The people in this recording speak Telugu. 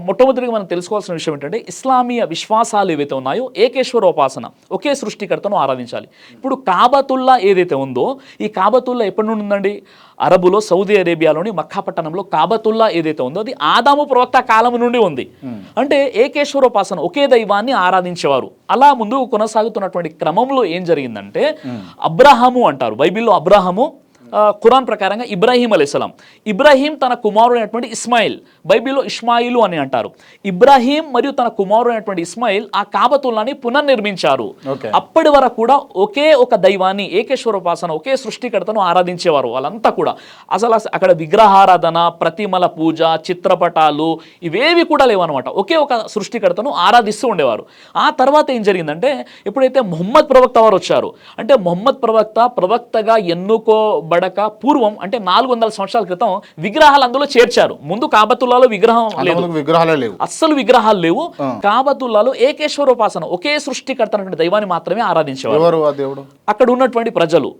మొట్టమొదటిగా మనం తెలుసుకోవాల్సిన విషయం ఏంటంటే ఇస్లామీయ విశ్వాసాలు ఏవైతే ఉన్నాయో ఏకేశ్వర ఉపాసన, ఒకే సృష్టికర్తను ఆరాధించాలి. ఇప్పుడు కాబతుల్లా ఏదైతే ఉందో ఈ కాబతుల్లా ఎప్పటి నుండి ఉందండి? అరబులో సౌదీ అరేబియాలోని మక్కా పట్టణంలో కాబతుల్లా ఏదైతే ఉందో అది ఆదాము ప్రవక్త కాలం నుండి ఉంది. అంటే ఏకేశ్వరోపాసన, ఒకే దైవాన్ని ఆరాధించేవారు. అలా ముందుకు కొనసాగుతున్నటువంటి క్రమంలో ఏం జరిగిందంటే అబ్రాహాము అంటారు, బైబిల్లో అబ్రాహాము, ఖురాన్ ప్రకారంగా ఇబ్రాహీం అలైహిస్సలాం. ఇబ్రాహీం తన కుమారుడైనటువంటి ఇస్మాయిల్, బైబిల్లో ఇష్మాయిలు అని అంటారు. ఇబ్రాహీం మరియు తన కుమారుడైనటువంటి ఇస్మాయిల్ ఆ కాబతుల్లాని పునర్నిర్మించారు. అప్పటి వరకు కూడా ఒకే ఒక దైవాన్ని, ఏకేశ్వరోపాసన, ఒకే సృష్టికర్తను ఆరాధించేవారు వాళ్ళంతా కూడా. అసలు అక్కడ విగ్రహారాధన, ప్రతిమల పూజ, చిత్రపటాలు ఇవేవి కూడా లేవన్నమాట. ఒకే ఒక సృష్టికర్తను ఆరాధిస్తూ ఉండేవారు. ఆ తర్వాత ఏం జరిగిందంటే ఎప్పుడైతే ముహమ్మద్ ప్రవక్త వారు వచ్చారు, అంటే ముహమ్మద్ ప్రవక్తగా ఎన్నుకోబడ పూర్వం అంటే 400 సంవత్సరాల క్రితం విగ్రహాలు అందులో చేర్చారు. ముందు కాబతుల్లాలో విగ్రహాలు లేవు, అస్సలు విగ్రహాలు లేవు. కాబతుల్లాలో ఏకేశ్వరోపాసన, ఒకే సృష్టికర్త దైవాన్ని మాత్రమే ఆరాధించేవారు అక్కడ ఉన్నటువంటి ప్రజలు.